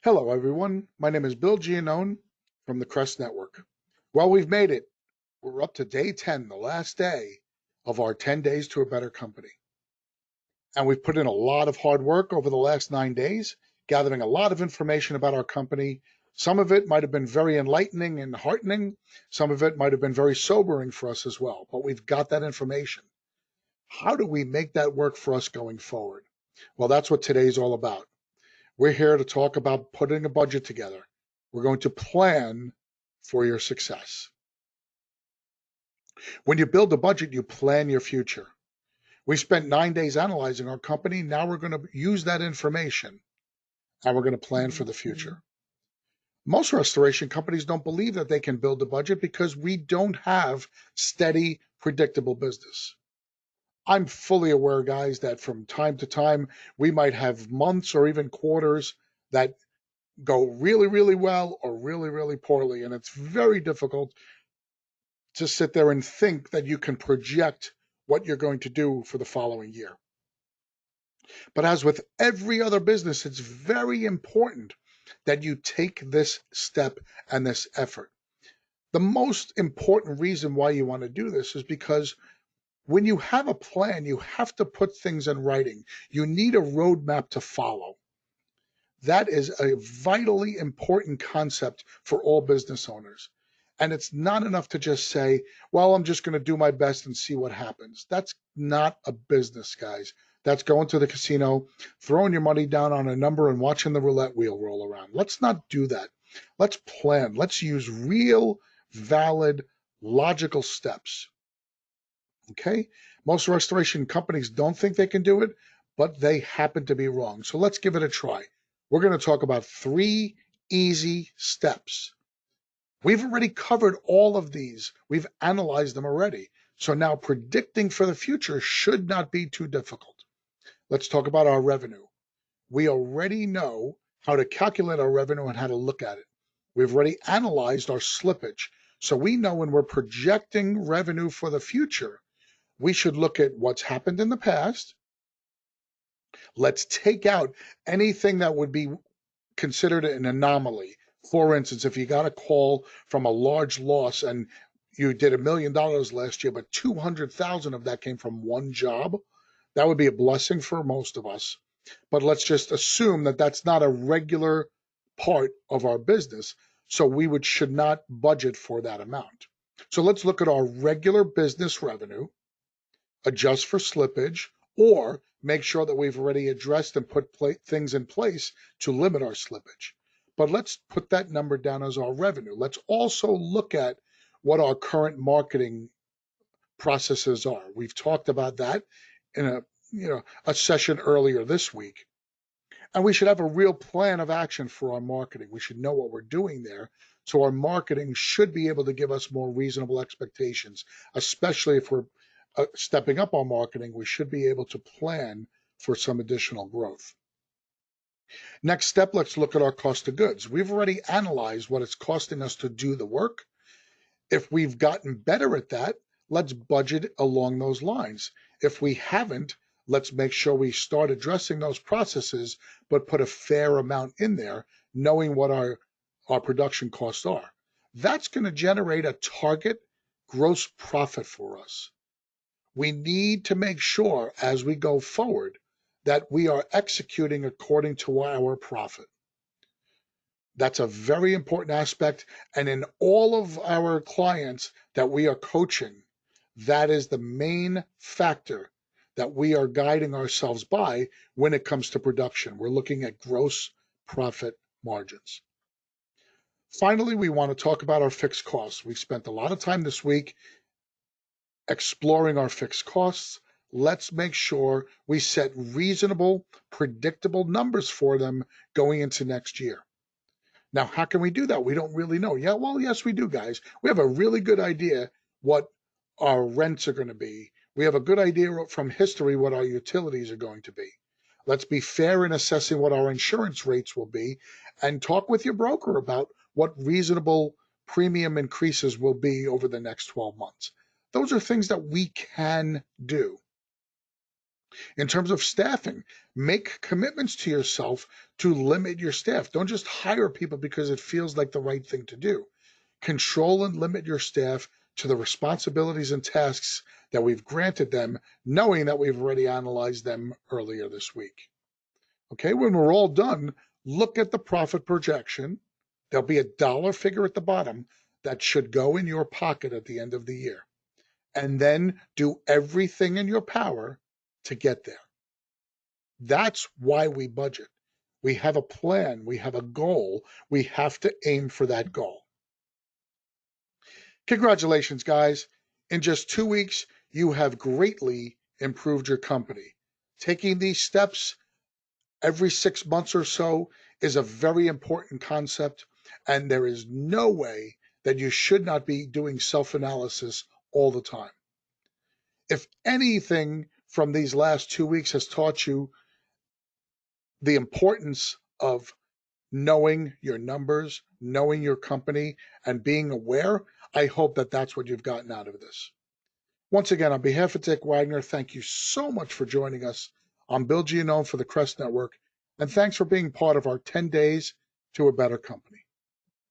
Hello, everyone. My name is Bill Giannone from the Crest Network. Well, we've made it. We're up to day 10, the last day of our 10 days to a better company. And we've put in a lot of hard work over the last 9 days, gathering a lot of information about our company. Some of it might have been very enlightening and heartening. Some of it might have been very sobering for us as well, but we've got that information. How do we make that work for us going forward? Well, that's what today's all about. We're here to talk about putting a budget together. We're going to plan for your success. When you build a budget, you plan your future. We spent 9 days analyzing our company. Now we're going to use that information and we're going to plan for the future. Most restoration companies don't believe that they can build a budget because we don't have steady, predictable business. I'm fully aware, guys, that from time to time, we might have months or even quarters that go really, really well or really, really poorly. And it's very difficult to sit there and think that you can project what you're going to do for the following year. But as with every other business, it's very important that you take this step and this effort. The most important reason why you want to do this is because when you have a plan, you have to put things in writing. You need a roadmap to follow. That is a vitally important concept for all business owners. And it's not enough to just say, well, I'm just going to do my best and see what happens. That's not a business, guys. That's going to the casino, throwing your money down on a number and watching the roulette wheel roll around. Let's not do that. Let's plan. Let's use real, valid, logical steps. Okay? Most restoration companies don't think they can do it, but they happen to be wrong. So let's give it a try. We're going to talk about 3 easy steps. We've already covered all of these. We've analyzed them already. So now predicting for the future should not be too difficult. Let's talk about our revenue. We already know how to calculate our revenue and how to look at it. We've already analyzed our slippage. So we know when we're projecting revenue for the future, we should look at what's happened in the past. Let's take out anything that would be considered an anomaly. For instance, if you got a call from a large loss and you did $1 million last year, but 200,000 of that came from one job, that would be a blessing for most of us. But let's just assume that that's not a regular part of our business. So we should not budget for that amount. So let's look at our regular business revenue, adjust for slippage, or make sure that we've already addressed and put things in place to limit our slippage. But let's put that number down as our revenue. Let's also look at what our current marketing processes are. We've talked about that in a session earlier this week. And we should have a real plan of action for our marketing. We should know what we're doing there. So our marketing should be able to give us more reasonable expectations, especially if we're stepping up our marketing. We should be able to plan for some additional growth. Next step, let's look at our cost of goods. We've already analyzed what it's costing us to do the work. If we've gotten better at that, let's budget along those lines. If we haven't, let's make sure we start addressing those processes, but put a fair amount in there, knowing what our production costs are. That's going to generate a target gross profit for us. We need to make sure as we go forward that we are executing according to our profit. That's a very important aspect. And in all of our clients that we are coaching, that is the main factor that we are guiding ourselves by when it comes to production. We're looking at gross profit margins. Finally, we want to talk about our fixed costs. We've spent a lot of time this week exploring our fixed costs. Let's make sure we set reasonable, predictable numbers for them going into next year. Now, how can we do that? We don't really know. Yeah, well, yes, we do, guys. We have a really good idea what our rents are going to be. We have a good idea from history what our utilities are going to be. Let's be fair in assessing what our insurance rates will be and talk with your broker about what reasonable premium increases will be over the next 12 months. Those are things that we can do. In terms of staffing, make commitments to yourself to limit your staff. Don't just hire people because it feels like the right thing to do. Control and limit your staff to the responsibilities and tasks that we've granted them, knowing that we've already analyzed them earlier this week. Okay, when we're all done, look at the profit projection. There'll be a dollar figure at the bottom that should go in your pocket at the end of the year. And then do everything in your power to get there. That's why we budget. We have a plan, we have a goal, we have to aim for that goal. Congratulations, guys. In just 2 weeks, you have greatly improved your company. Taking these steps every 6 months or so is a very important concept, and there is no way that you should not be doing self-analysis all the time. If anything from these last 2 weeks has taught you the importance of knowing your numbers, knowing your company, and being aware, I hope that that's what you've gotten out of this. Once again, on behalf of Dick Wagner, thank you so much for joining us on Bill Giannone for the Crest Network, and thanks for being part of our 10 Days to a Better Company.